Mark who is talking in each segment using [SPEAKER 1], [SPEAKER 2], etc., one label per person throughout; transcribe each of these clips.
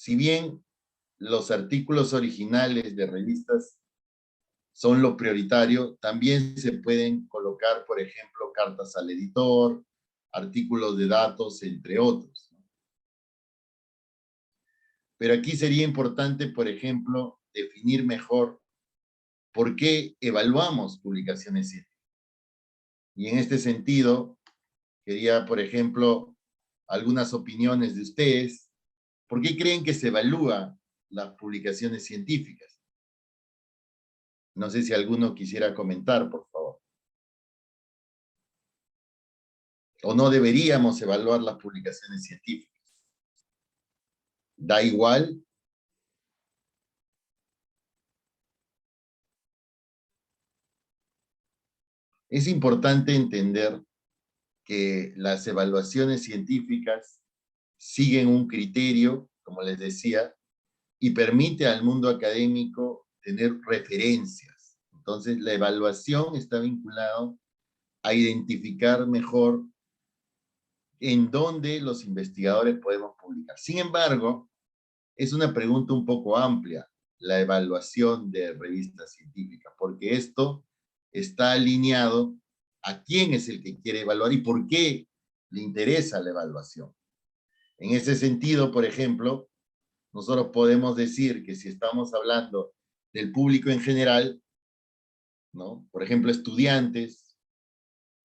[SPEAKER 1] si bien los artículos originales de revistas son lo prioritario, también se pueden colocar, por ejemplo, cartas al editor, artículos de datos, entre otros. Pero aquí sería importante, por ejemplo, definir mejor por qué evaluamos publicaciones científicas. Y en este sentido, quería, por ejemplo, algunas opiniones de ustedes. ¿Por qué creen que se evalúa las publicaciones científicas? No sé si alguno quisiera comentar, por favor. ¿O no deberíamos evaluar las publicaciones científicas? ¿Da igual? Es importante entender que las evaluaciones científicas siguen un criterio, como les decía, y permite al mundo académico tener referencias. Entonces, la evaluación está vinculada a identificar mejor en dónde los investigadores podemos publicar. Sin embargo, es una pregunta un poco amplia, la evaluación de revistas científicas, porque esto está alineado a quién es el que quiere evaluar y por qué le interesa la evaluación. En ese sentido, por ejemplo, nosotros podemos decir que si estamos hablando del público en general, ¿no? Por ejemplo, estudiantes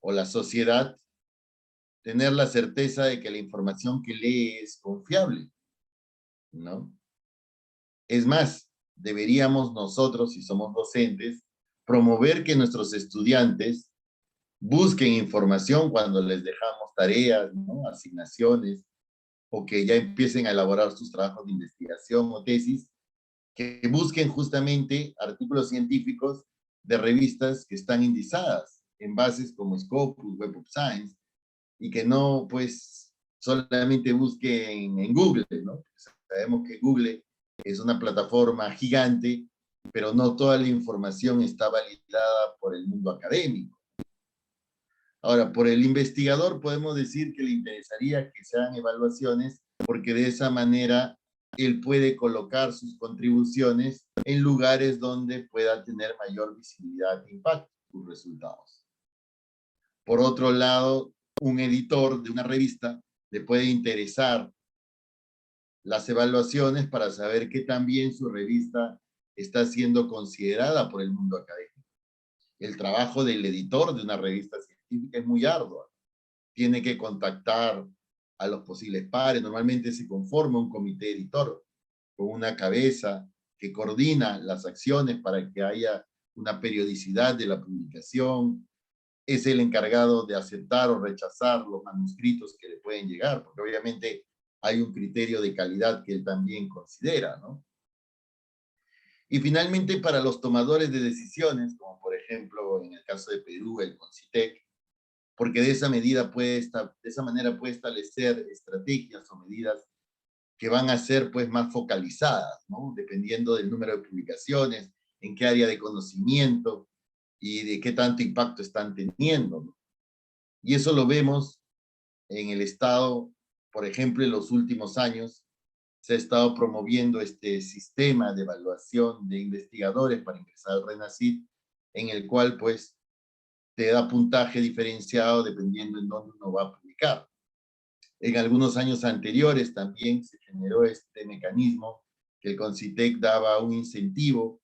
[SPEAKER 1] o la sociedad, tener la certeza de que la información que lee es confiable, ¿no? Es más, deberíamos nosotros, si somos docentes, promover que nuestros estudiantes busquen información cuando les dejamos tareas, ¿no? Asignaciones, o que ya empiecen a elaborar sus trabajos de investigación o tesis, que busquen justamente artículos científicos de revistas que están indizadas en bases como Scopus, Web of Science, y que no, pues, solamente busquen en Google, ¿no? Sabemos que Google es una plataforma gigante, pero no toda la información está validada por el mundo académico. Ahora, por el investigador podemos decir que le interesaría que se hagan evaluaciones porque de esa manera él puede colocar sus contribuciones en lugares donde pueda tener mayor visibilidad e impacto sus resultados. Por otro lado, un editor de una revista le puede interesar las evaluaciones para saber que también su revista está siendo considerada por el mundo académico. El trabajo del editor de una revista científica es muy arduo. Tiene que contactar a los posibles pares. Normalmente se conforma un comité editor con una cabeza que coordina las acciones para que haya una periodicidad de la publicación. Es el encargado de aceptar o rechazar los manuscritos que le pueden llegar, porque obviamente hay un criterio de calidad que él también considera, ¿no? Y finalmente, para los tomadores de decisiones, como por ejemplo en el caso de Perú, el CONCITEC, porque de esa manera puede establecer estrategias o medidas que van a ser pues más focalizadas, ¿no? Dependiendo del número de publicaciones, en qué área de conocimiento y de qué tanto impacto están teniendo, ¿no? Y eso lo vemos en el Estado, por ejemplo, en los últimos años, se ha estado promoviendo este sistema de evaluación de investigadores para ingresar al RENACYT, en el cual pues te da puntaje diferenciado dependiendo en dónde uno va a publicar. En algunos años anteriores también se generó este mecanismo que el CONCITEC daba un incentivo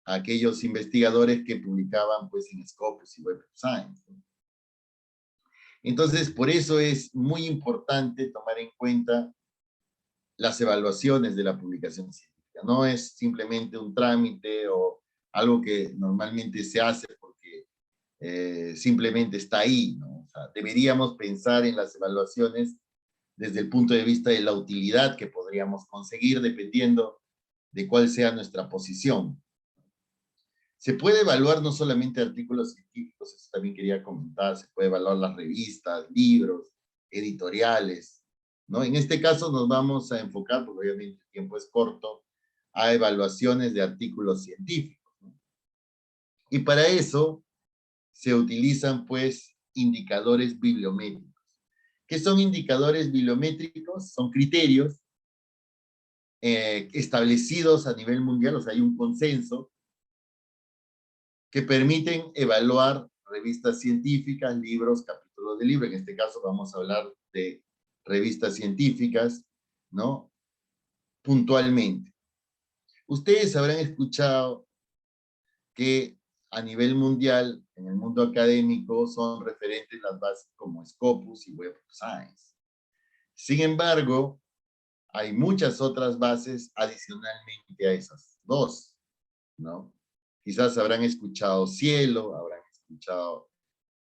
[SPEAKER 1] a aquellos investigadores que publicaban pues en Scopus y Web of Science. Entonces, por eso es muy importante tomar en cuenta las evaluaciones de la publicación científica. No es simplemente un trámite o algo que normalmente se hace porque simplemente está ahí, ¿no? O sea, deberíamos pensar en las evaluaciones desde el punto de vista de la utilidad que podríamos conseguir dependiendo de cuál sea nuestra posición. Se puede evaluar no solamente artículos científicos, eso también quería comentar, se puede evaluar las revistas, libros, editoriales, ¿no? En este caso nos vamos a enfocar, porque obviamente el tiempo es corto, a evaluaciones de artículos científicos, ¿no? Y para eso se utilizan, pues, indicadores bibliométricos. ¿Qué son indicadores bibliométricos? Son criterios establecidos a nivel mundial, o sea, hay un consenso, que permiten evaluar revistas científicas, libros, capítulos de libro. En este caso vamos a hablar de revistas científicas, ¿no? Puntualmente. Ustedes habrán escuchado que a nivel mundial, en el mundo académico, son referentes las bases como Scopus y Web of Science. Sin embargo, hay muchas otras bases adicionalmente a esas dos, ¿no? Quizás habrán escuchado Cielo, habrán escuchado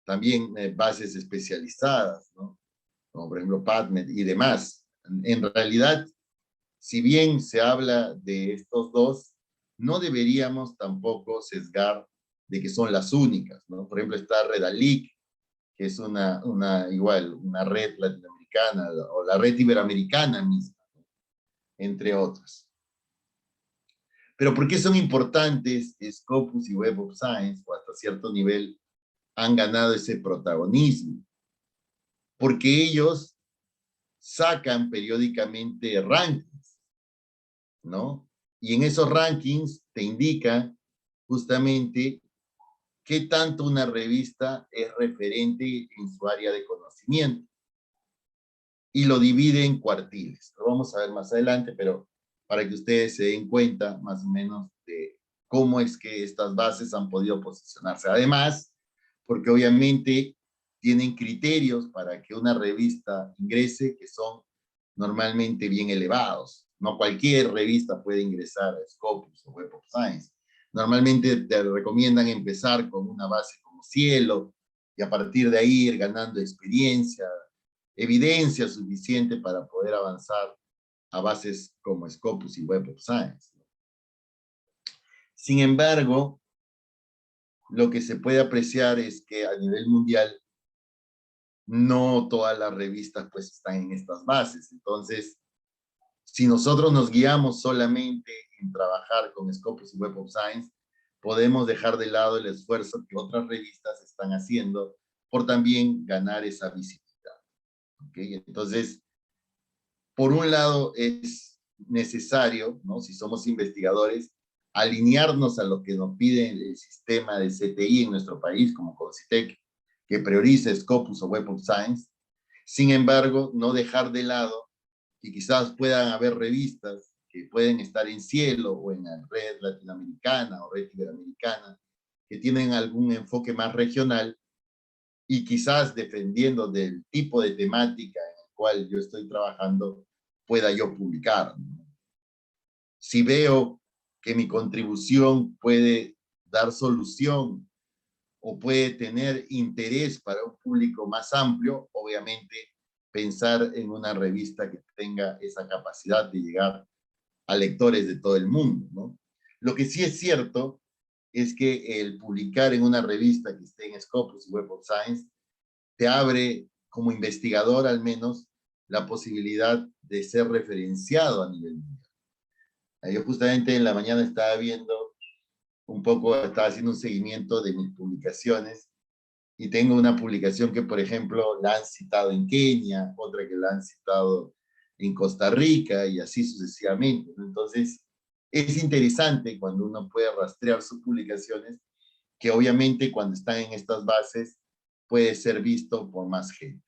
[SPEAKER 1] también bases especializadas, ¿no? Como por ejemplo PubMed y demás. En realidad, si bien se habla de estos dos, no deberíamos tampoco sesgar de que son las únicas, ¿no? Por ejemplo, está Redalic, que es igual, una red latinoamericana, o la red iberoamericana misma, ¿no? Entre otras. Pero ¿por qué son importantes Scopus y Web of Science, o hasta cierto nivel han ganado ese protagonismo? Porque ellos sacan periódicamente rankings, ¿no? Y en esos rankings te indica justamente qué tanto una revista es referente en su área de conocimiento. Y lo divide en cuartiles. Lo vamos a ver más adelante, pero para que ustedes se den cuenta más o menos de cómo es que estas bases han podido posicionarse. Además, porque obviamente tienen criterios para que una revista ingrese que son normalmente bien elevados. No cualquier revista puede ingresar a Scopus o Web of Science. Normalmente te recomiendan empezar con una base como Cielo y a partir de ahí ir ganando experiencia, evidencia suficiente para poder avanzar a bases como Scopus y Web of Science. Sin embargo, lo que se puede apreciar es que a nivel mundial no todas las revistas pues están en estas bases. Entonces, si nosotros nos guiamos solamente en trabajar con Scopus y Web of Science, podemos dejar de lado el esfuerzo que otras revistas están haciendo por también ganar esa visibilidad. ¿Okay? Entonces, por un lado es necesario, ¿no? Si somos investigadores, alinearnos a lo que nos pide el sistema de CTI en nuestro país, como CONCITEC, que prioriza Scopus o Web of Science. Sin embargo, no dejar de lado que quizás puedan haber revistas que pueden estar en Cielo o en la red latinoamericana o red iberoamericana, que tienen algún enfoque más regional y quizás dependiendo del tipo de temática en el cual yo estoy trabajando, pueda yo publicar. Si veo que mi contribución puede dar solución o puede tener interés para un público más amplio, obviamente pensar en una revista que tenga esa capacidad de llegar a lectores de todo el mundo, ¿no? Lo que sí es cierto es que el publicar en una revista que esté en Scopus y Web of Science te abre como investigador al menos la posibilidad de ser referenciado a nivel mundial. Yo justamente en la mañana estaba viendo un poco, estaba haciendo un seguimiento de mis publicaciones y tengo una publicación que, por ejemplo, la han citado en Kenia, otra que la han citado en Costa Rica y así sucesivamente, ¿no? Entonces, es interesante cuando uno puede rastrear sus publicaciones, que obviamente cuando están en estas bases puede ser visto por más gente.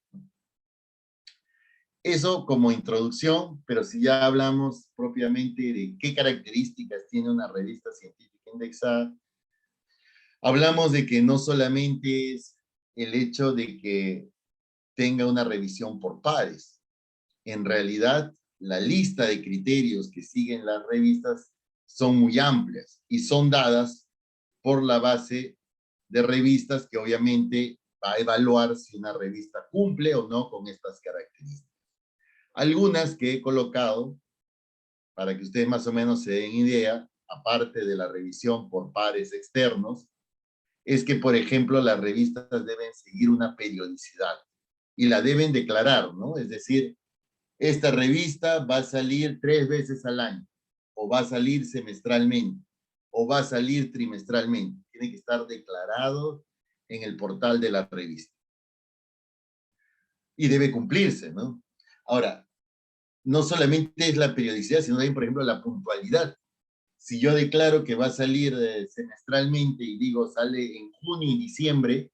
[SPEAKER 1] Eso como introducción, pero si ya hablamos propiamente de qué características tiene una revista científica indexada, hablamos de que no solamente es el hecho de que tenga una revisión por pares. En realidad, la lista de criterios que siguen las revistas son muy amplias y son dadas por la base de revistas que obviamente va a evaluar si una revista cumple o no con estas características. Algunas que he colocado para que ustedes más o menos se den idea, aparte de la revisión por pares externos, es que, por ejemplo, las revistas deben seguir una periodicidad y la deben declarar, ¿no? Es decir, esta revista va a salir 3 veces al año, o va a salir semestralmente, o va a salir trimestralmente. Tiene que estar declarado en el portal de la revista. Y debe cumplirse, ¿no? Ahora, no solamente es la periodicidad, sino también, por ejemplo, la puntualidad. Si yo declaro que va a salir semestralmente y digo sale en junio y diciembre,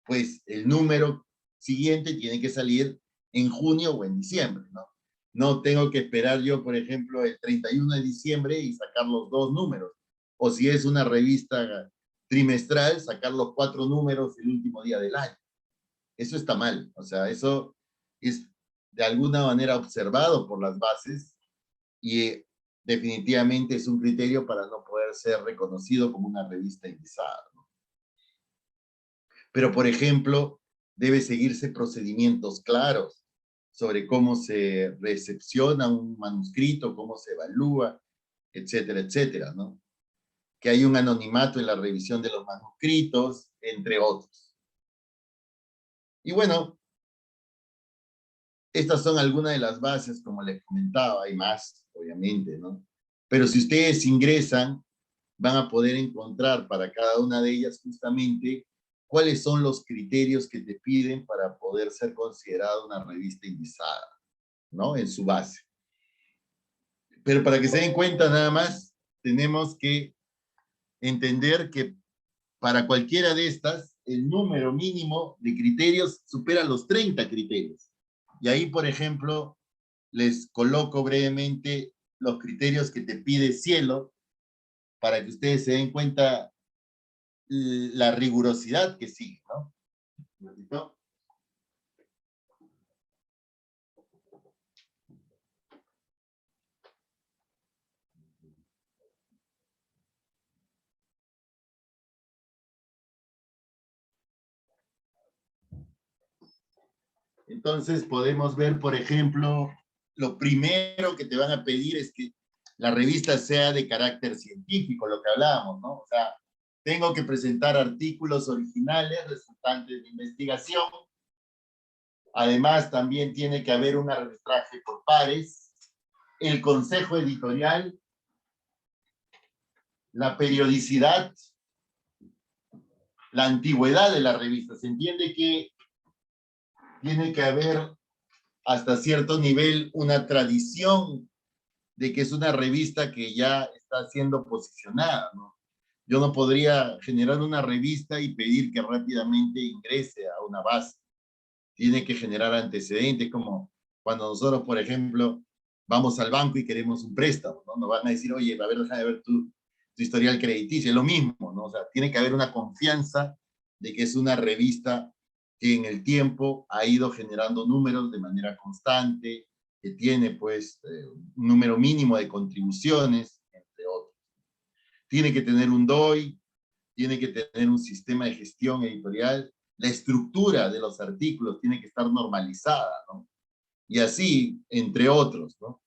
[SPEAKER 1] pues el número siguiente tiene que salir en junio o en diciembre, ¿no? No tengo que esperar yo, por ejemplo, el 31 de diciembre y sacar los dos números. O si es una revista trimestral, sacar los 4 números el último día del año. Eso está mal. O sea, eso es de alguna manera observado por las bases y definitivamente es un criterio para no poder ser reconocido como una revista indexada, ¿no? Pero, por ejemplo, debe seguirse procedimientos claros sobre cómo se recepciona un manuscrito, cómo se evalúa, etcétera, etcétera, ¿no? Que hay un anonimato en la revisión de los manuscritos, entre otros. Y bueno, estas son algunas de las bases, como les comentaba, hay más, obviamente, ¿no? Pero si ustedes ingresan, van a poder encontrar para cada una de ellas justamente cuáles son los criterios que te piden para poder ser considerada una revista indexada, ¿no? En su base. Pero para que se den cuenta nada más, tenemos que entender que para cualquiera de estas, el número mínimo de criterios supera los 30 criterios. Y ahí, por ejemplo, les coloco brevemente los criterios que te pide Cielo para que ustedes se den cuenta la rigurosidad que sigue, ¿no? ¿Un ratito? Entonces podemos ver, por ejemplo, lo primero que te van a pedir es que la revista sea de carácter científico, lo que hablábamos, ¿no? O sea, tengo que presentar artículos originales resultantes de investigación. Además, también tiene que haber un arbitraje por pares, el consejo editorial, la periodicidad, la antigüedad de la revista. Se entiende que tiene que haber hasta cierto nivel una tradición de que es una revista que ya está siendo posicionada, ¿no? Yo no podría generar una revista y pedir que rápidamente ingrese a una base. Tiene que generar antecedentes, como cuando nosotros, por ejemplo, vamos al banco y queremos un préstamo, ¿no? Nos van a decir, oye, a ver, déjame ver tu historial crediticio, es lo mismo, ¿no? O sea, tiene que haber una confianza de que es una revista que en el tiempo ha ido generando números de manera constante, que tiene pues un número mínimo de contribuciones, entre otros. Tiene que tener un DOI, tiene que tener un sistema de gestión editorial, la estructura de los artículos tiene que estar normalizada, ¿no? Y así, entre otros, ¿no?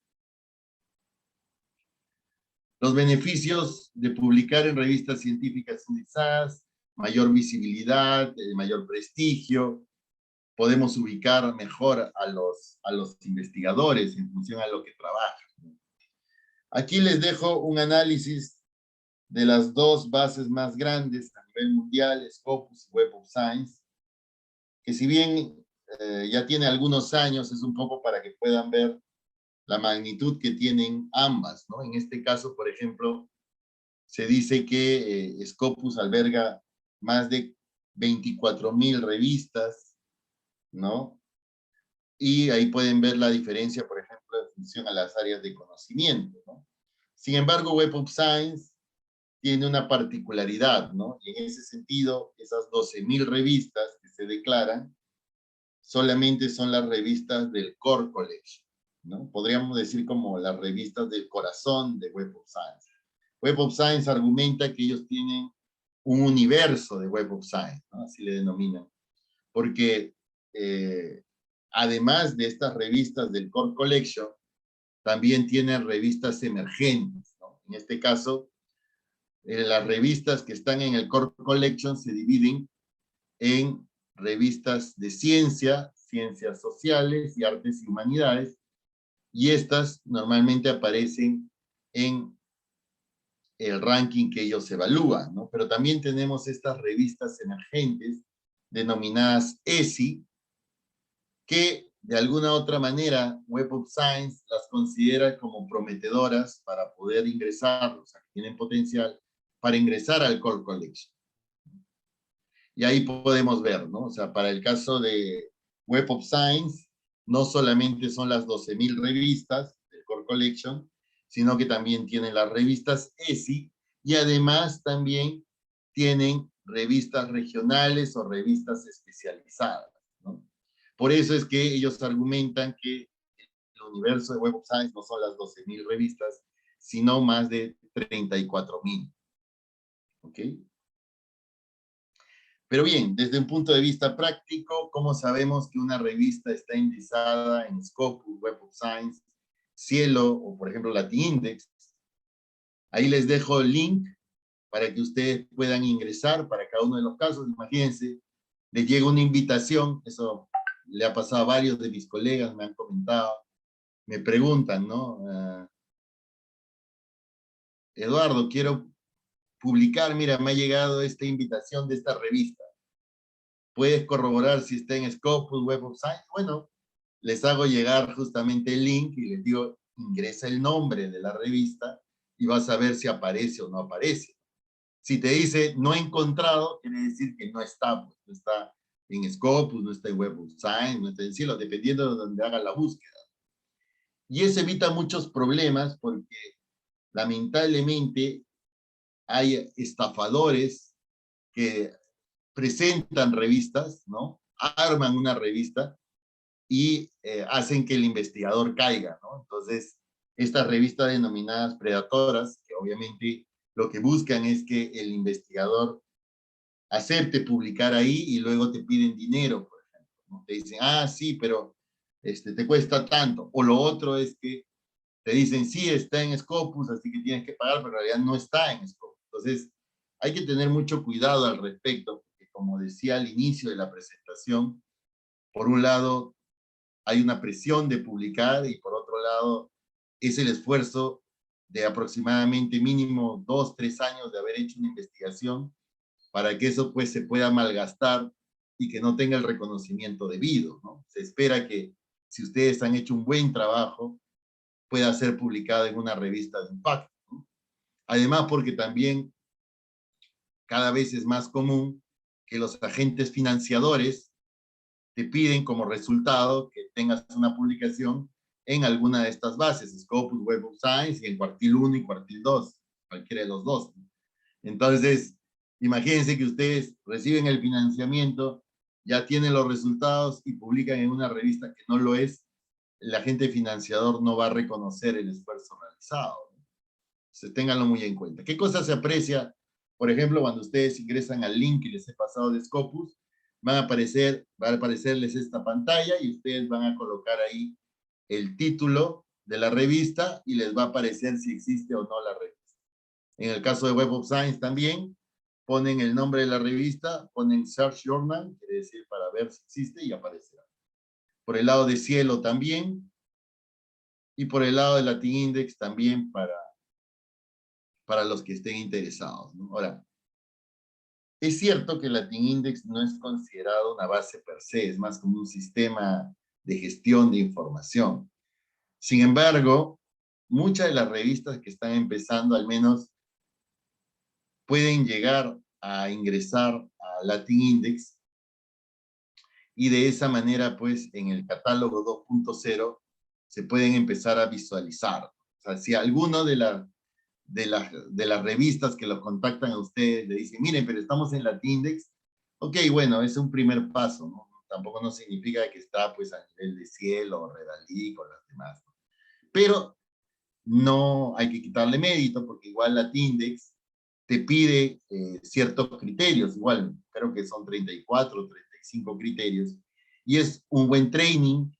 [SPEAKER 1] Los beneficios de publicar en revistas científicas indexadas, mayor visibilidad, mayor prestigio, podemos ubicar mejor a los investigadores en función a lo que trabajan. Aquí les dejo un análisis de las dos bases más grandes a nivel mundial, Scopus y Web of Science, que si bien ya tiene algunos años, es un poco para que puedan ver la magnitud que tienen ambas, ¿no? En este caso, por ejemplo, se dice que Scopus alberga más de 24,000 revistas, ¿no? Y ahí pueden ver la diferencia, por ejemplo, en función a las áreas de conocimiento, ¿no? Sin embargo, Web of Science tiene una particularidad, ¿no? Y en ese sentido, esas 12,000 revistas que se declaran solamente son las revistas del Core Collection, ¿no? Podríamos decir como las revistas del corazón de Web of Science. Web of Science argumenta que ellos tienen un universo de Web of Science, ¿no? Así le denominan, porque además de estas revistas del Core Collection, también tienen revistas emergentes, ¿no? En este caso, las revistas que están en el Core Collection se dividen en revistas de ciencia, ciencias sociales y artes y humanidades, y estas normalmente aparecen en el ranking que ellos evalúan, ¿no? Pero también tenemos estas revistas emergentes denominadas ESI, que de alguna otra manera, Web of Science las considera como prometedoras para poder ingresar, o sea, que tienen potencial para ingresar al Core Collection. Y ahí podemos ver, ¿no? O sea, para el caso de Web of Science, no solamente son las 12.000 revistas del Core Collection, sino que también tienen las revistas ESI y además también tienen revistas regionales o revistas especializadas, ¿no? Por eso es que ellos argumentan que el universo de Web of Science no son las 12.000 revistas, sino más de 34.000. ¿Ok? Pero bien, desde un punto de vista práctico, ¿cómo sabemos que una revista está indexada en Scopus, Web of Science, Cielo o, por ejemplo, Latin Index? Ahí les dejo el link para que ustedes puedan ingresar para cada uno de los casos. Imagínense, les llega una invitación, eso le ha pasado a varios de mis colegas, me han comentado, me preguntan, ¿no? Eduardo, quiero publicar, mira, me ha llegado esta invitación de esta revista. ¿Puedes corroborar si está en Scopus, Web of Science? Bueno, les hago llegar justamente el link y les digo, ingresa el nombre de la revista y vas a ver si aparece o no aparece. Si te dice no he encontrado, quiere decir que no está, pues, no está en Scopus, no está en Web of Science, no está en Cielo, dependiendo de donde haga la búsqueda. Y eso evita muchos problemas porque lamentablemente hay estafadores que presentan revistas, ¿no? Arman una revista y hacen que el investigador caiga, ¿no? Entonces, estas revistas denominadas predatoras, que obviamente lo que buscan es que el investigador acepte publicar ahí y luego te piden dinero, por ejemplo, ¿no? Te dicen, ah, sí, pero te cuesta tanto. O lo otro es que te dicen, sí, está en Scopus, así que tienes que pagar, pero en realidad no está en Scopus. Entonces, hay que tener mucho cuidado al respecto, porque como decía al inicio de la presentación, por un lado, hay una presión de publicar y por otro lado, es el esfuerzo de aproximadamente mínimo 2, 3 años de haber hecho una investigación para que eso pues se pueda malgastar y que no tenga el reconocimiento debido, ¿no? Se espera que si ustedes han hecho un buen trabajo, pueda ser publicado en una revista de impacto, ¿no? Además, porque también cada vez es más común que los agentes financiadores te piden como resultado que tengas una publicación en alguna de estas bases, Scopus, Web of Science, y en cuartil 1 y cuartil 2, cualquiera de los dos. Entonces, imagínense que ustedes reciben el financiamiento, ya tienen los resultados y publican en una revista que no lo es, el agente financiador no va a reconocer el esfuerzo realizado. Entonces, ténganlo muy en cuenta. ¿Qué cosa se aprecia? Por ejemplo, cuando ustedes ingresan al link que les he pasado de Scopus, va a aparecerles esta pantalla y ustedes van a colocar ahí el título de la revista y les va a aparecer si existe o no la revista. En el caso de Web of Science también, ponen el nombre de la revista, ponen Search Journal, quiere decir para ver si existe y aparecerá. Por el lado de Cielo también, y por el lado de Latin Index también para los que estén interesados, ¿no? Ahora, es cierto que Latin Index no es considerado una base per se, es más como un sistema de gestión de información. Sin embargo, muchas de las revistas que están empezando, al menos, pueden llegar a ingresar a Latin Index y de esa manera, pues, en el catálogo 2.0 se pueden empezar a visualizar. O sea, si alguno de las revistas que los contactan a ustedes le dicen, miren, pero estamos en Latin Index, ok, bueno, es un primer paso, ¿no? Tampoco no significa que está, pues, a nivel de Cielo, o Redalic o las demás, ¿no? Pero no hay que quitarle mérito, porque igual Latin Index te pide ciertos criterios, igual creo que son 34, 35 criterios, y es un buen training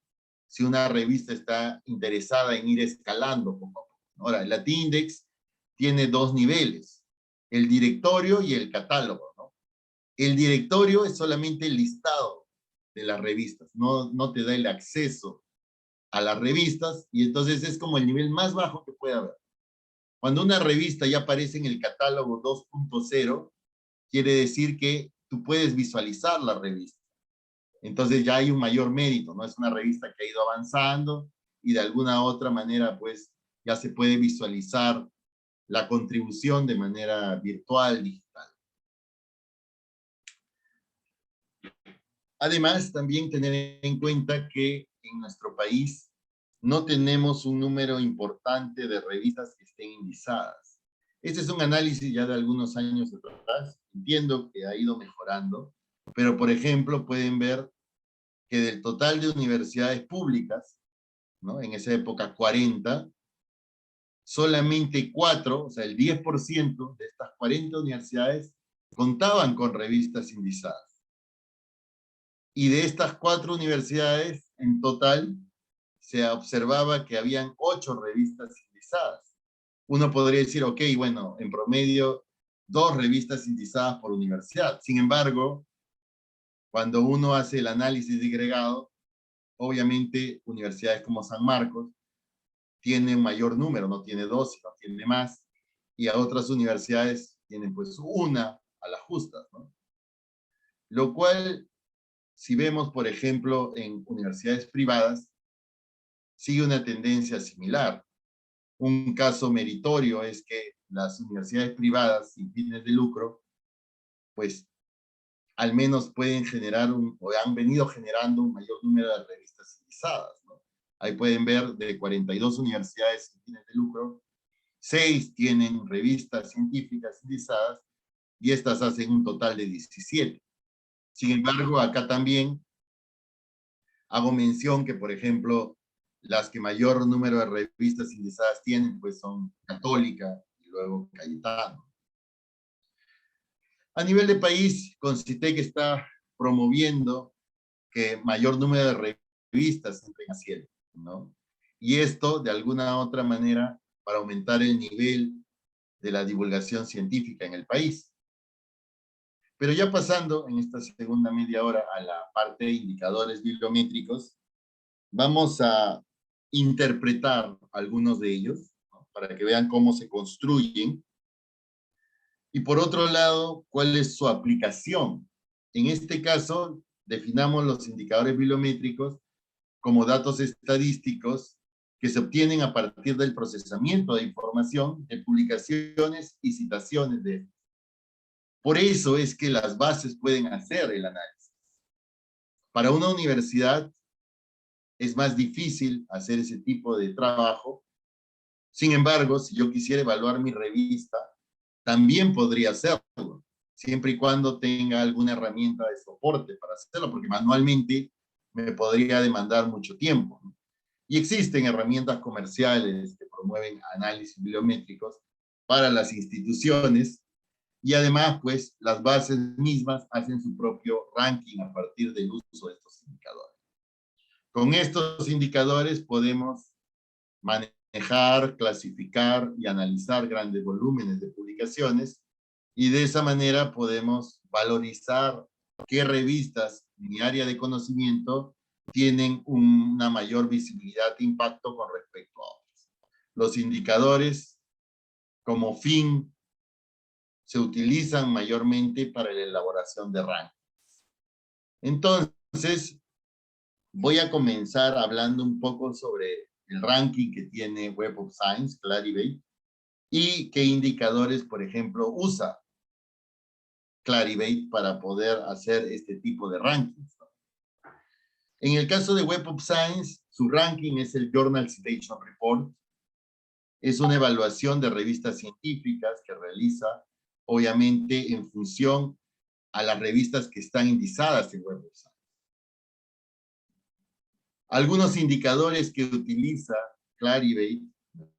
[SPEAKER 1] si una revista está interesada en ir escalando poco a poco. Ahora, el Latin Index tiene dos niveles, el directorio y el catálogo, ¿no? El directorio es solamente el listado de las revistas, no te da el acceso a las revistas, y entonces es como el nivel más bajo que puede haber. Cuando una revista ya aparece en el catálogo 2.0, quiere decir que tú puedes visualizar la revista. Entonces ya hay un mayor mérito, ¿no? Es una revista que ha ido avanzando y de alguna otra manera, pues, ya se puede visualizar la contribución de manera virtual, digital. Además, también tener en cuenta que en nuestro país no tenemos un número importante de revistas que estén indizadas. Este es un análisis ya de algunos años atrás. Entiendo que ha ido mejorando, pero por ejemplo pueden ver que del total de universidades públicas, ¿no? En esa época 40, solamente 4, o sea, el 10% de estas 40 universidades contaban con revistas indizadas. Y de estas 4 universidades, en total, se observaba que habían 8 revistas indizadas. Uno podría decir, ok, bueno, en promedio, 2 revistas indizadas por universidad. Sin embargo, cuando uno hace el análisis digregado, obviamente universidades como San Marcos tiene un mayor número, no tiene 2, sino tiene más, y a otras universidades tienen pues una a las justas, ¿no? Lo cual, si vemos, por ejemplo, en universidades privadas, sigue una tendencia similar. Un caso meritorio es que las universidades privadas sin fines de lucro, pues al menos pueden generar o han venido generando un mayor número de revistas indizadas, ¿no? Ahí pueden ver de 42 universidades sin fines de lucro, 6 tienen revistas científicas indizadas y estas hacen un total de 17. Sin embargo, acá también hago mención que, por ejemplo, las que mayor número de revistas indizadas tienen, pues son Católica y luego Cayetano. A nivel de país, Concitec está promoviendo que mayor número de revistas entren a Cielo, ¿no? Y esto, de alguna u otra manera, para aumentar el nivel de la divulgación científica en el país. Pero ya pasando en esta segunda media hora a la parte de indicadores bibliométricos, vamos a interpretar algunos de ellos, ¿no? Para que vean cómo se construyen. Y por otro lado, cuál es su aplicación. En este caso, definamos los indicadores bibliométricos como datos estadísticos que se obtienen a partir del procesamiento de información, de publicaciones y citaciones de. Por eso es que las bases pueden hacer el análisis. Para una universidad es más difícil hacer ese tipo de trabajo. Sin embargo, si yo quisiera evaluar mi revista, también podría hacerlo, siempre y cuando tenga alguna herramienta de soporte para hacerlo, porque manualmente me podría demandar mucho tiempo, ¿no? Y existen herramientas comerciales que promueven análisis bibliométricos para las instituciones y además, pues, las bases mismas hacen su propio ranking a partir del uso de estos indicadores. Con estos indicadores podemos manejar, clasificar y analizar grandes volúmenes de publicaciones y de esa manera podemos valorizar qué revistas en mi área de conocimiento tienen una mayor visibilidad e impacto con respecto a otras. Los indicadores como fin se utilizan mayormente para la elaboración de rankings. Entonces, voy a comenzar hablando un poco sobre el ranking que tiene Web of Science, Clarivate, y qué indicadores, por ejemplo, usa Clarivate para poder hacer este tipo de rankings. En el caso de Web of Science, su ranking es el Journal Citation Report. Es una evaluación de revistas científicas que realiza, obviamente, en función a las revistas que están indizadas en Web of Science. Algunos indicadores que utiliza Clarivate,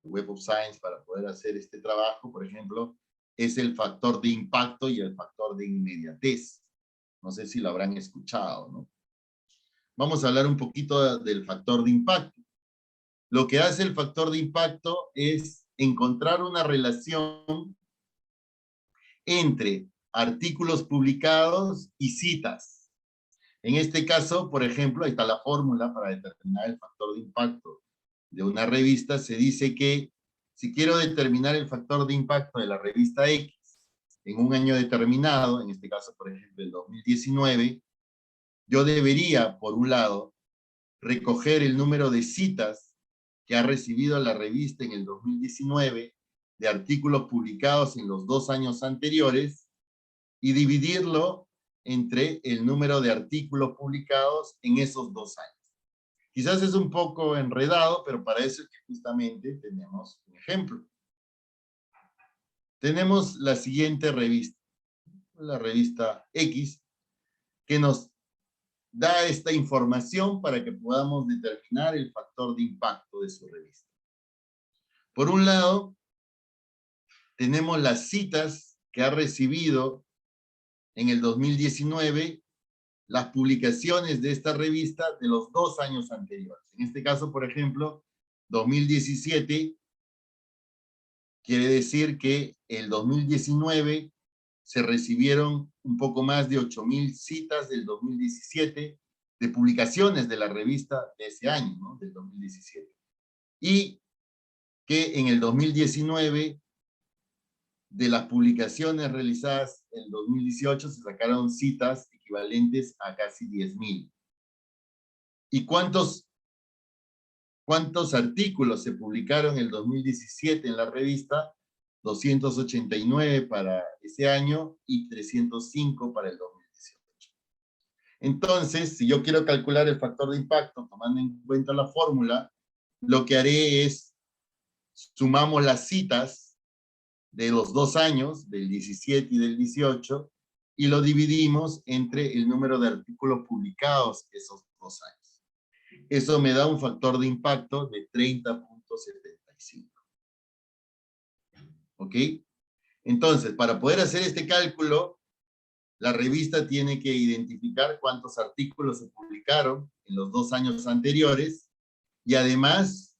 [SPEAKER 1] Web of Science, para poder hacer este trabajo, por ejemplo, es el factor de impacto y el factor de inmediatez. No sé si lo habrán escuchado, ¿no? Vamos a hablar un poquito del factor de impacto. Lo que hace el factor de impacto es encontrar una relación entre artículos publicados y citas. En este caso, por ejemplo, ahí está la fórmula para determinar el factor de impacto de una revista. Se dice que si quiero determinar el factor de impacto de la revista X en un año determinado, en este caso, por ejemplo, el 2019, yo debería, por un lado, recoger el número de citas que ha recibido la revista en el 2019 de artículos publicados en los 2 años anteriores y dividirlo entre el número de artículos publicados en esos 2 años. Quizás es un poco enredado, pero para eso es que justamente tenemos un ejemplo. Tenemos la siguiente revista, la revista X, que nos da esta información para que podamos determinar el factor de impacto de su revista. Por un lado, tenemos las citas que ha recibido en el 2019 las publicaciones de esta revista de los 2 años anteriores. En este caso, por ejemplo, 2017, quiere decir que el 2019 se recibieron un poco más de 8,000 citas del 2017 de publicaciones de la revista de ese año, ¿no? Del 2017. Y que en el 2019, de las publicaciones realizadas en el 2018, se sacaron citas equivalentes a casi 10,000. ¿Y cuántos artículos se publicaron en el 2017 en la revista? 289 para ese año y 305 para el 2018. Entonces, si yo quiero calcular el factor de impacto tomando en cuenta la fórmula, lo que haré es sumamos las citas de los 2 años, del 17 y del 18, y lo dividimos entre el número de artículos publicados esos 2 años. Eso me da un factor de impacto de 30.75. ¿Ok? Entonces, para poder hacer este cálculo, la revista tiene que identificar cuántos artículos se publicaron en los 2 años anteriores y además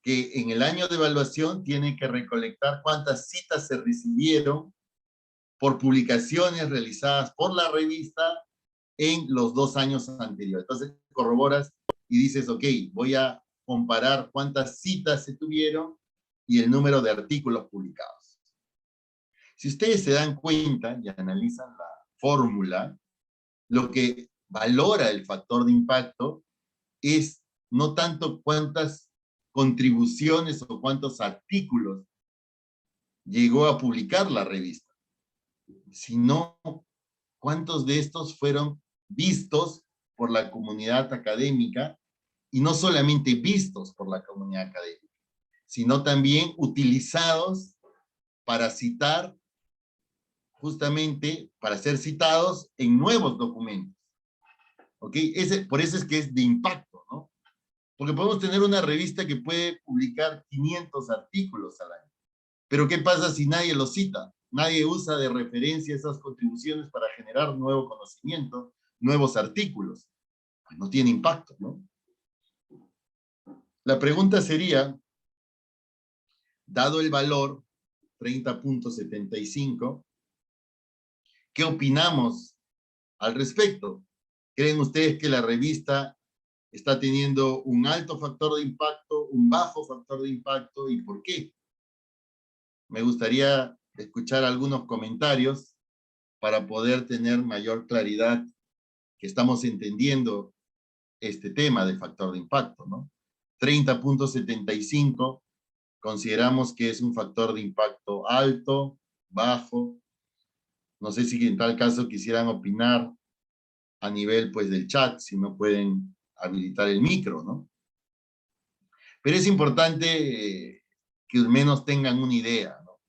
[SPEAKER 1] que en el año de evaluación tiene que recolectar cuántas citas se recibieron por publicaciones realizadas por la revista en los 2 años anteriores. Entonces corroboras y dices, ok, voy a comparar cuántas citas se tuvieron y el número de artículos publicados. Si ustedes se dan cuenta y analizan la fórmula, lo que valora el factor de impacto es no tanto cuántas contribuciones o cuántos artículos llegó a publicar la revista, sino cuántos de estos fueron vistos por la comunidad académica, y no solamente vistos por la comunidad académica, sino también utilizados para citar, justamente para ser citados en nuevos documentos. ¿Ok? Por eso es que es de impacto, ¿no? Porque podemos tener una revista que puede publicar 500 artículos al año. Pero ¿qué pasa si nadie los cita? Nadie usa de referencia esas contribuciones para generar nuevo conocimiento, nuevos artículos. Pues no tiene impacto, ¿no? La pregunta sería, dado el valor 30.75, ¿qué opinamos al respecto? ¿Creen ustedes que la revista está teniendo un alto factor de impacto, un bajo factor de impacto, y por qué? Me gustaría escuchar algunos comentarios para poder tener mayor claridad que estamos entendiendo este tema de factor de impacto, ¿no? 30.75 consideramos que es un factor de impacto alto, bajo. No sé si en tal caso quisieran opinar a nivel, pues, del chat, si no pueden habilitar el micro, ¿no? Pero es importante que al menos tengan una idea, ¿no?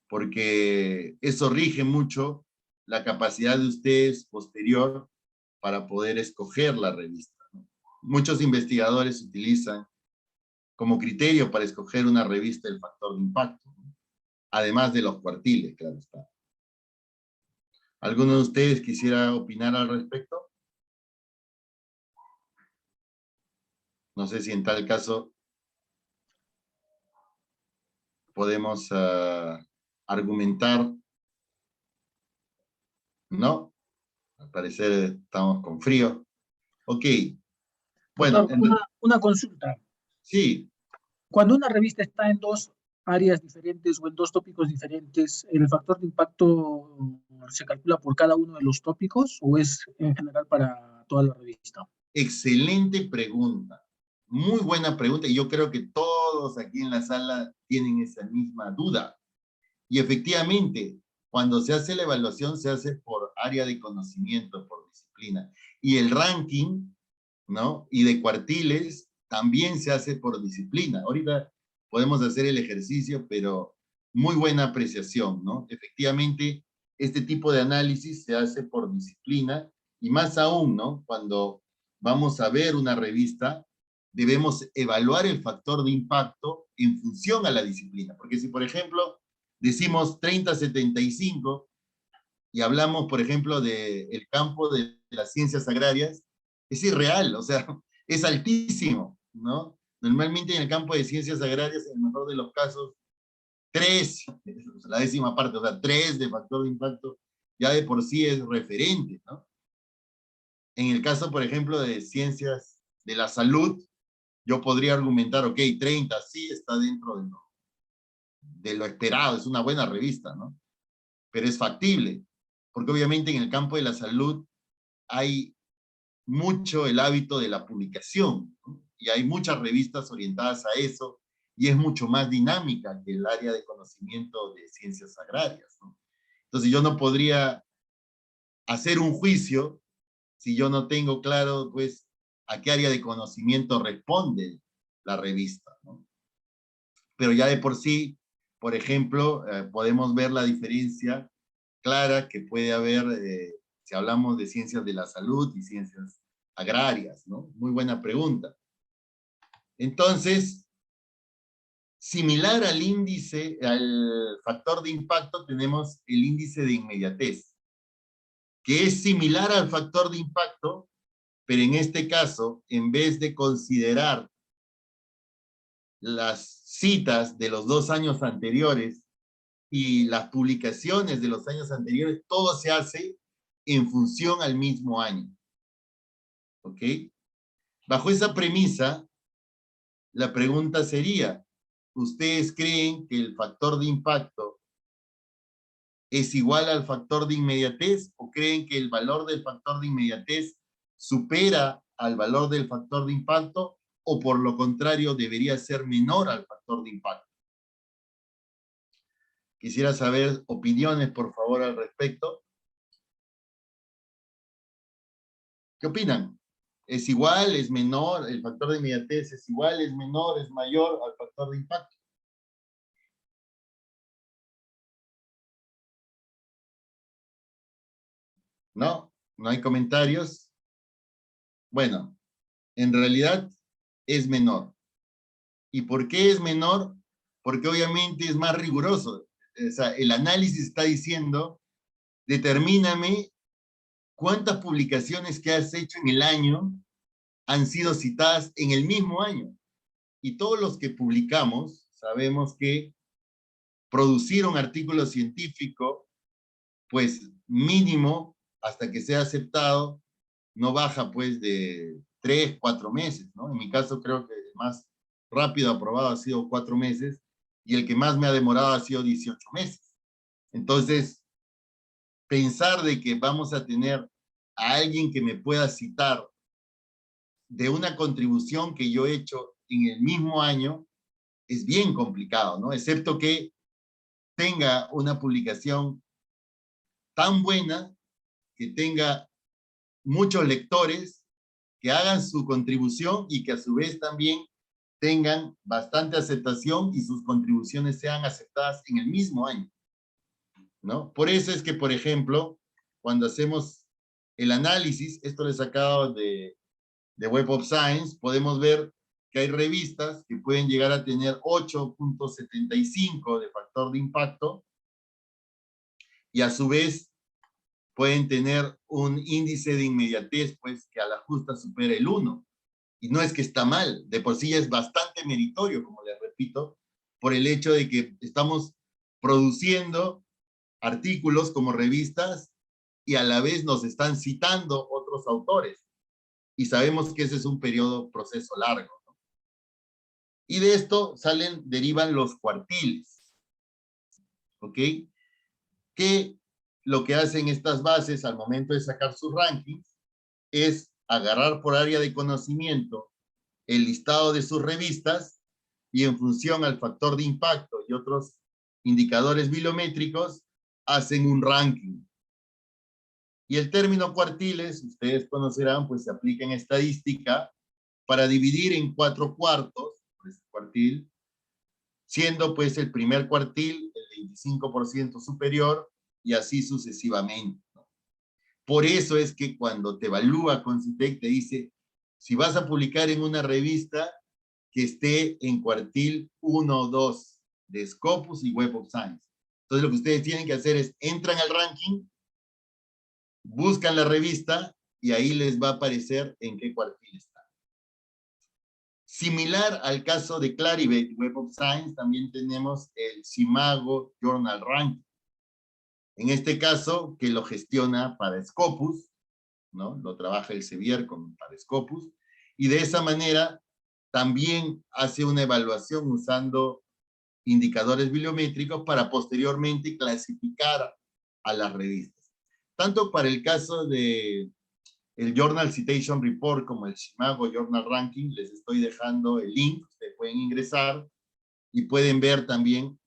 [SPEAKER 1] Porque eso rige mucho la capacidad de ustedes posterior para poder escoger la revista, ¿no? Muchos investigadores utilizan como criterio para escoger una revista el factor de impacto, ¿no? Además de los cuartiles, claro está. ¿Alguno de ustedes quisiera opinar al respecto? No sé si en tal caso podemos argumentar. ¿No? Al parecer estamos con frío. Ok. Bueno,
[SPEAKER 2] Doctor, una consulta.
[SPEAKER 1] sí.
[SPEAKER 2] Cuando una revista está en 2 áreas diferentes o en dos tópicos diferentes, ¿el factor de impacto se calcula por cada uno de los tópicos o es en general para toda la revista?
[SPEAKER 1] Excelente pregunta. Muy buena pregunta, y yo creo que todos aquí en la sala tienen esa misma duda. Y efectivamente, cuando se hace la evaluación, se hace por área de conocimiento, por disciplina. Y el ranking, ¿no? Y de cuartiles también se hace por disciplina. Ahorita podemos hacer el ejercicio, pero muy buena apreciación, ¿no? Efectivamente, este tipo de análisis se hace por disciplina y más aún, ¿no? Cuando vamos a ver una revista, debemos evaluar el factor de impacto en función a la disciplina. Porque si, por ejemplo, decimos 30-75 y hablamos, por ejemplo, del campo de las ciencias agrarias, es irreal, o sea, es altísimo, ¿no? Normalmente en el campo de ciencias agrarias, en el mejor de los casos, 3, la décima parte, o sea, 3 de factor de impacto, ya de por sí es referente, ¿no? En el caso, por ejemplo, de ciencias de la salud, yo podría argumentar, ok, 30 sí está dentro de lo esperado, es una buena revista, ¿no? Pero es factible, porque obviamente en el campo de la salud hay mucho el hábito de la publicación, ¿no? Y hay muchas revistas orientadas a eso, y es mucho más dinámica que el área de conocimiento de ciencias agrarias, ¿no? Entonces yo no podría hacer un juicio si yo no tengo claro, pues, a qué área de conocimiento responde la revista, ¿no? Pero ya de por sí, por ejemplo, podemos ver la diferencia clara que puede haber si hablamos de ciencias de la salud y ciencias agrarias, ¿no? Muy buena pregunta. Entonces, similar al índice, al factor de impacto, tenemos el índice de inmediatez, que es similar al factor de impacto, pero en este caso, en vez de considerar las citas de los 2 años anteriores y las publicaciones de los años anteriores, todo se hace en función al mismo año. ¿Ok? Bajo esa premisa, la pregunta sería, ¿ustedes creen que el factor de impacto es igual al factor de inmediatez o creen que el valor del factor de inmediatez supera al valor del factor de impacto o por lo contrario debería ser menor al factor de impacto? Quisiera saber opiniones, por favor, al respecto. ¿Qué opinan? ¿Es igual, es menor, el factor de inmediatez es igual, es menor, es mayor al factor de impacto? ¿No? ¿No hay comentarios? Bueno, en realidad es menor. ¿Y por qué es menor? Porque obviamente es más riguroso. O sea, el análisis está diciendo, determíname cuántas publicaciones que has hecho en el año han sido citadas en el mismo año. Y todos los que publicamos sabemos que producir un artículo científico, pues mínimo, hasta que sea aceptado, no baja pues de 3, 4 meses, ¿no? En mi caso creo que el más rápido aprobado ha sido 4 meses y el que más me ha demorado ha sido 18 meses. Entonces, pensar de que vamos a tener a alguien que me pueda citar de una contribución que yo he hecho en el mismo año es bien complicado, ¿no? Excepto que tenga una publicación tan buena, que tenga muchos lectores, que hagan su contribución y que a su vez también tengan bastante aceptación y sus contribuciones sean aceptadas en el mismo año, ¿no? Por eso es que, por ejemplo, cuando hacemos el análisis, esto lo he sacado de Web of Science, podemos ver que hay revistas que pueden llegar a tener 8.75 de factor de impacto y a su vez pueden tener un índice de inmediatez pues que a la justa supera el 1. Y no es que está mal, de por sí ya es bastante meritorio, como les repito, por el hecho de que estamos produciendo artículos como revistas y a la vez nos están citando otros autores. Y sabemos que ese es un periodo, proceso largo, ¿no? Y de esto derivan los cuartiles, ¿ok? Que lo que hacen estas bases al momento de sacar sus rankings es agarrar por área de conocimiento el listado de sus revistas y en función al factor de impacto y otros indicadores bibliométricos hacen un ranking. Y el término cuartiles, ustedes conocerán, pues se aplica en estadística para dividir en 4 cuartos, pues, cuartil, siendo pues el primer cuartil el 25% superior y así sucesivamente, ¿no? Por eso es que cuando te evalúa Concitec te dice, si vas a publicar en una revista que esté en cuartil 1 o 2 de Scopus y Web of Science. Entonces lo que ustedes tienen que hacer es, entran al ranking, buscan la revista y ahí les va a aparecer en qué cuartil está. Similar al caso de Clarivate Web of Science, también tenemos el Simago Journal Ranking. En este caso, que lo gestiona para Scopus, ¿no? Lo trabaja el Sevier para Scopus, y de esa manera también hace una evaluación usando indicadores bibliométricos para posteriormente clasificar a las revistas. Tanto para el caso de el Journal Citation Report como el Simago Journal Ranking, les estoy dejando el link, ustedes pueden ingresar y pueden ver también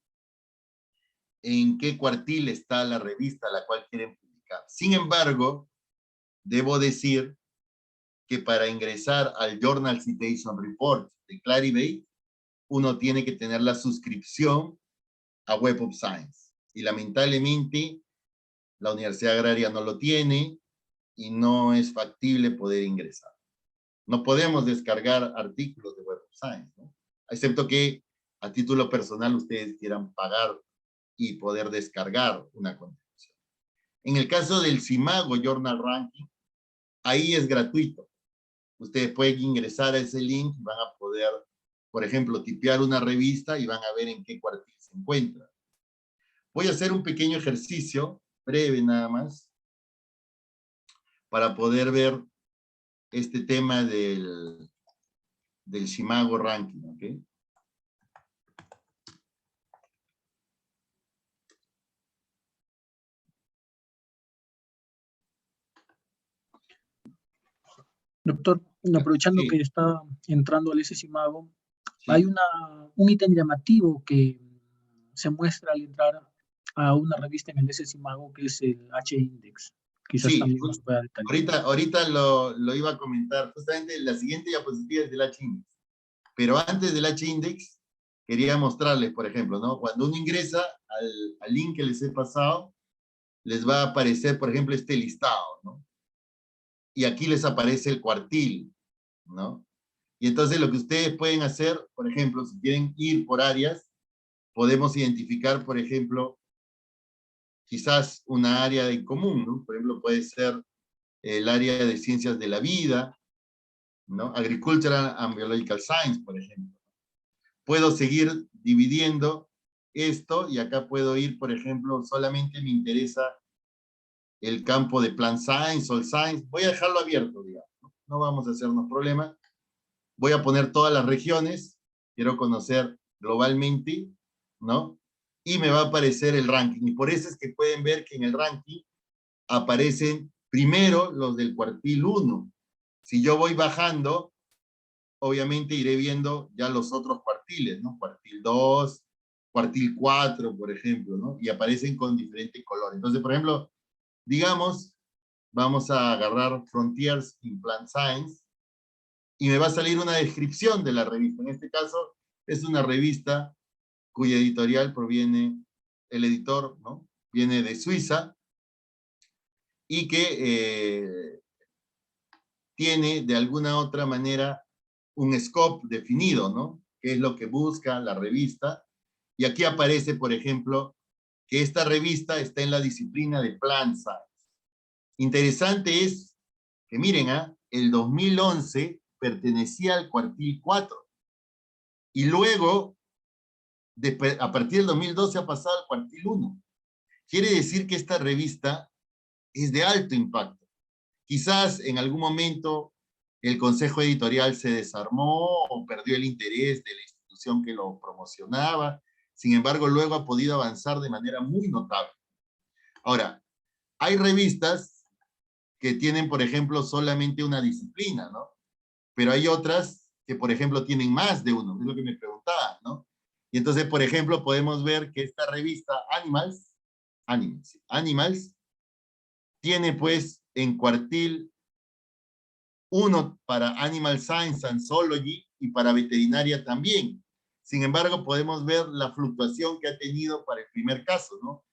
[SPEAKER 1] en qué cuartil está la revista a la cual quieren publicar. Sin embargo, debo decir que para ingresar al Journal Citation Report de Clarivate, uno tiene que tener la suscripción a Web of Science. Y lamentablemente, la Universidad Agraria no lo tiene y no es factible poder ingresar. No podemos descargar artículos de Web of Science, ¿no? Excepto que a título personal ustedes quieran pagar y poder descargar una contribución. En el caso del Simago Journal Ranking, ahí es gratuito. Ustedes pueden ingresar a ese link y van a poder, por ejemplo, tipear una revista y van a ver en qué cuartil se encuentra. Voy a hacer un pequeño ejercicio, breve nada más, para poder ver este tema del Simago Ranking, ¿ok?
[SPEAKER 2] Doctor, aprovechando
[SPEAKER 1] Sí,
[SPEAKER 2] que está entrando al Simago, hay
[SPEAKER 1] sí,
[SPEAKER 2] un ítem llamativo que se muestra al entrar a una revista en el Simago, que es el H-Index. Quizás
[SPEAKER 1] sí.
[SPEAKER 2] también nos pueda detallar.
[SPEAKER 1] Ahorita lo iba a comentar. Justamente la siguiente diapositiva es del H-Index. Pero antes del H-Index, quería mostrarles, por ejemplo, ¿no? Cuando uno ingresa al link que les he pasado, les va a aparecer, por ejemplo, este listado, ¿no? Y aquí les aparece el cuartil, ¿no? Y entonces lo que ustedes pueden hacer, por ejemplo, si quieren ir por áreas, podemos identificar, por ejemplo, quizás una área en común, ¿no? Por ejemplo, puede ser el área de ciencias de la vida, ¿no? Agricultural and Biological Science, por ejemplo. Puedo seguir dividiendo esto y acá puedo ir, por ejemplo, solamente me interesa el campo de Plant Science, Soil Science. Voy a dejarlo abierto, digamos. No vamos a hacernos problemas. Voy a poner todas las regiones. Quiero conocer globalmente, ¿no? Y me va a aparecer el ranking. Y por eso es que pueden ver que en el ranking aparecen primero los del cuartil 1. Si yo voy bajando, obviamente iré viendo ya los otros cuartiles, ¿no? Cuartil 2, cuartil 4, por ejemplo, ¿no? Y aparecen con diferentes colores. Entonces, por ejemplo, digamos, vamos a agarrar Frontiers in Plant Science y me va a salir una descripción de la revista. En este caso, es una revista cuya editorial proviene, el editor, ¿no? Viene de Suiza y que tiene de alguna otra manera un scope definido, ¿no? ¿Qué es lo que busca la revista? Y aquí aparece, por ejemplo, que esta revista está en la disciplina de Plant Science. Interesante es que miren, el 2011 pertenecía al cuartil 4 y luego, a partir del 2012 ha pasado al cuartil 1. Quiere decir que esta revista es de alto impacto. Quizás en algún momento el consejo editorial se desarmó o perdió el interés de la institución que lo promocionaba. Sin embargo, luego ha podido avanzar de manera muy notable. Ahora, hay revistas que tienen, por ejemplo, solamente una disciplina, ¿no? Pero hay otras que, por ejemplo, tienen más de uno, es lo que me preguntaba, ¿no? Y entonces, por ejemplo, podemos ver que esta revista Animals, tiene pues en cuartil 1 para Animal Science and Zoology y para veterinaria también. Sin embargo, podemos ver la fluctuación que ha tenido para el primer caso, ¿no?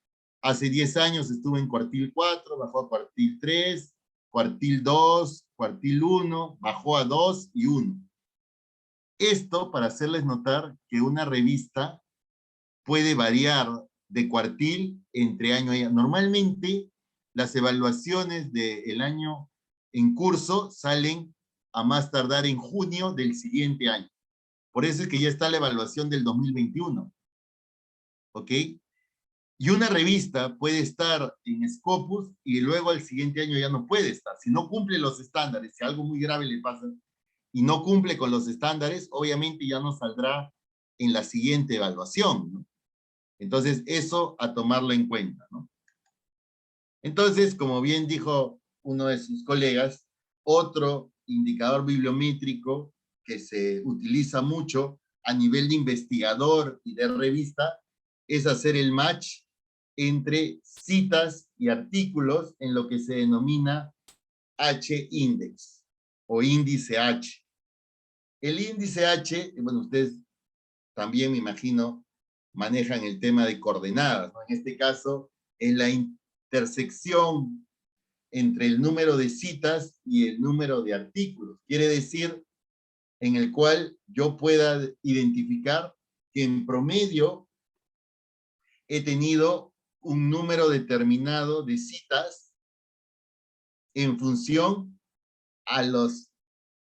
[SPEAKER 1] Hace 10 años estuvo en cuartil 4, bajó a cuartil 3, cuartil 2, cuartil 1, bajó a 2 y 1. Esto para hacerles notar que una revista puede variar de cuartil entre año y año. Normalmente las evaluaciones del año en curso salen a más tardar en junio del siguiente año. Por eso es que ya está la evaluación del 2021. ¿Ok? Y una revista puede estar en Scopus y luego al siguiente año ya no puede estar. Si no cumple los estándares, si algo muy grave le pasa y no cumple con los estándares, obviamente ya no saldrá en la siguiente evaluación, ¿no? Entonces, eso a tomarlo en cuenta, ¿no? Entonces, como bien dijo uno de sus colegas, otro indicador bibliométrico que se utiliza mucho a nivel de investigador y de revista es hacer el match entre citas y artículos en lo que se denomina H-index o índice H. El índice H, bueno, ustedes también me imagino manejan el tema de coordenadas, ¿no? En este caso, es la intersección entre el número de citas y el número de artículos. Quiere decir, en el cual yo pueda identificar que en promedio he tenido un número determinado de citas en función a los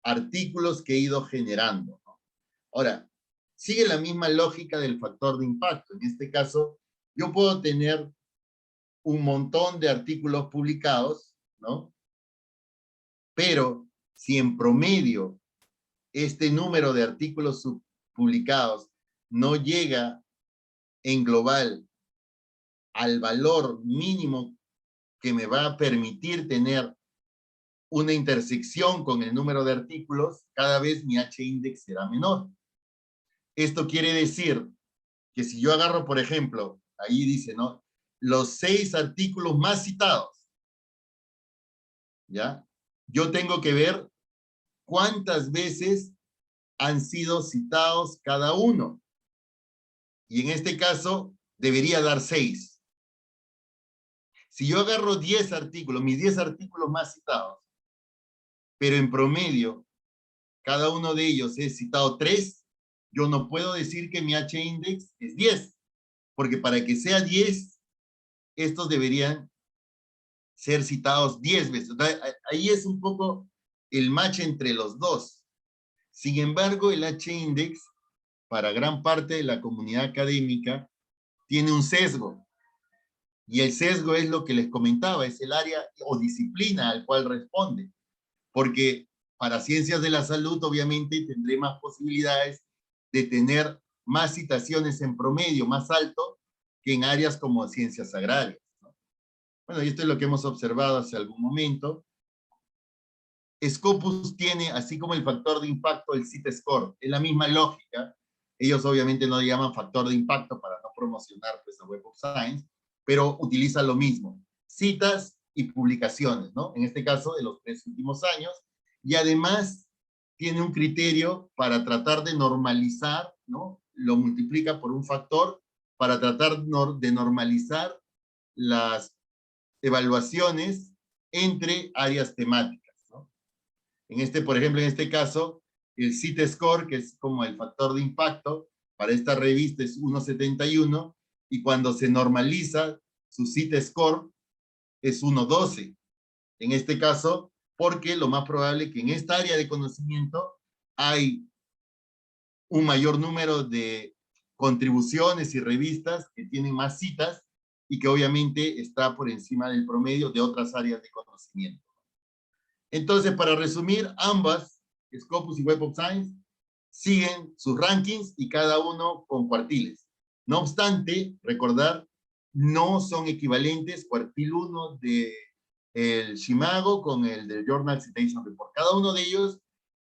[SPEAKER 1] artículos que he ido generando, ¿no? Ahora, sigue la misma lógica del factor de impacto. En este caso, yo puedo tener un montón de artículos publicados, ¿no? Pero si en promedio este número de artículos publicados no llega en global al valor mínimo que me va a permitir tener una intersección con el número de artículos, cada vez mi H-index será menor. Esto quiere decir que si yo agarro, por ejemplo, ahí dice, ¿no? Los 6 artículos más citados, ¿ya? Yo tengo que ver cuántas veces han sido citados cada uno. Y en este caso, debería dar 6. Si yo agarro 10 artículos, mis 10 artículos más citados, pero en promedio, cada uno de ellos es citado 3, yo no puedo decir que mi H-index es 10, porque para que sea 10, estos deberían ser citados 10 veces. Ahí es un poco el match entre los dos. Sin embargo, el H-index, para gran parte de la comunidad académica, tiene un sesgo. Y el sesgo es lo que les comentaba, es el área o disciplina al cual responde. Porque para ciencias de la salud, obviamente, tendré más posibilidades de tener más citaciones en promedio, más alto, que en áreas como ciencias agrarias, ¿no? Bueno, y esto es lo que hemos observado hace algún momento. Scopus tiene, así como el factor de impacto, el CIT-Score. Es la misma lógica. Ellos obviamente no le llaman factor de impacto para no promocionar pues, a Web of Science, pero utilizan lo mismo. Citas y publicaciones, ¿no? En este caso, de los 3 últimos años. Y además, tiene un criterio para tratar de normalizar, ¿no? Lo multiplica por un factor para tratar de normalizar las evaluaciones entre áreas temáticas. Por ejemplo, en este caso, el CIT-Score, que es como el factor de impacto, para esta revista es 1.71, y cuando se normaliza, su CIT-Score es 1.12. En este caso, porque lo más probable es que en esta área de conocimiento hay un mayor número de contribuciones y revistas que tienen más citas y que obviamente está por encima del promedio de otras áreas de conocimiento. Entonces, para resumir, ambas, Scopus y Web of Science, siguen sus rankings y cada uno con cuartiles. No obstante, recordar, no son equivalentes cuartil 1 de el Shimago con el del Journal Citation Report. Cada uno de ellos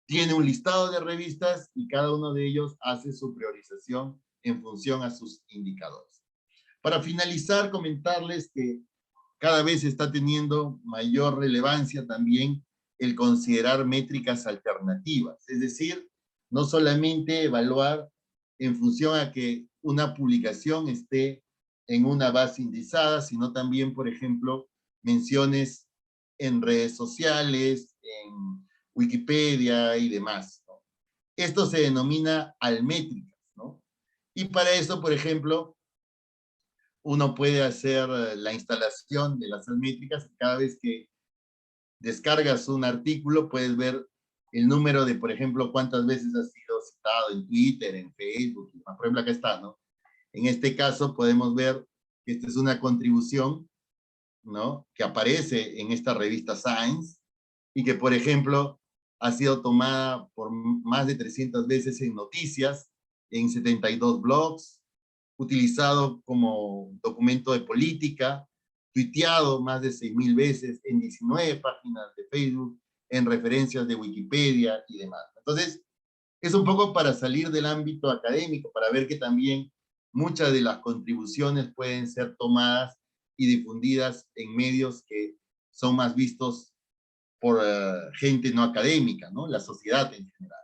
[SPEAKER 1] tiene un listado de revistas y cada uno de ellos hace su priorización en función a sus indicadores. Para finalizar, comentarles que cada vez está teniendo mayor relevancia también el considerar métricas alternativas, es decir, no solamente evaluar en función a que una publicación esté en una base indexada, sino también, por ejemplo, menciones en redes sociales, en Wikipedia y demás, ¿no? Esto se denomina almétricas, ¿no? Y para eso, por ejemplo, uno puede hacer la instalación de las almétricas. Cada vez que descargas un artículo, puedes ver el número de, por ejemplo, cuántas veces ha sido citado en Twitter, en Facebook. Por ejemplo, acá está, ¿no? En este caso podemos ver que esta es una contribución, ¿no?, que aparece en esta revista Science y que, por ejemplo, ha sido tomada por más de 300 veces en noticias, en 72 blogs, utilizado como documento de política, tuiteado más de 6.000 veces en 19 páginas de Facebook, en referencias de Wikipedia y demás. Entonces, es un poco para salir del ámbito académico, para ver que también muchas de las contribuciones pueden ser tomadas y difundidas en medios que son más vistos por gente no académica, ¿no? La sociedad en general.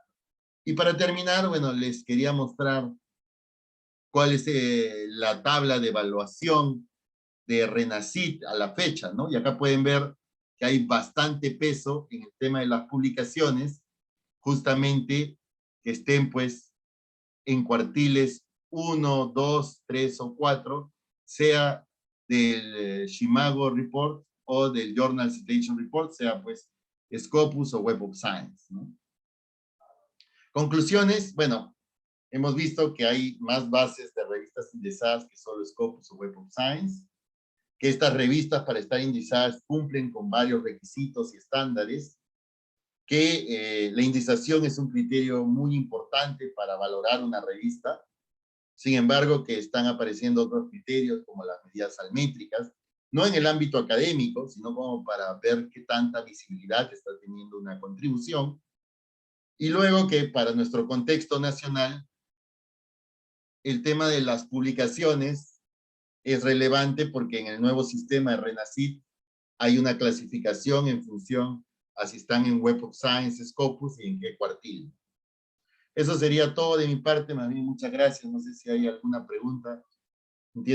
[SPEAKER 1] Y para terminar, bueno, les quería mostrar cuál es la tabla de evaluación de RENACYT a la fecha, ¿no? Y acá pueden ver que hay bastante peso en el tema de las publicaciones, justamente que estén pues en cuartiles 1, 2, 3 o 4, sea del Shimago Report o del Journal Citation Report, sea pues Scopus o Web of Science, ¿no? Conclusiones, bueno, hemos visto que hay más bases de revistas indexadas que solo Scopus o Web of Science, que estas revistas para estar indexadas cumplen con varios requisitos y estándares, que la indexación es un criterio muy importante para valorar una revista. Sin embargo, que están apareciendo otros criterios como las medidas almétricas, no en el ámbito académico, sino como para ver qué tanta visibilidad está teniendo una contribución. Y luego que para nuestro contexto nacional, el tema de las publicaciones es relevante porque en el nuevo sistema de RENACYT hay una clasificación en función a si están en Web of Science, Scopus y en qué cuartil. Eso sería todo de mi parte, más bien muchas gracias. No sé si hay alguna pregunta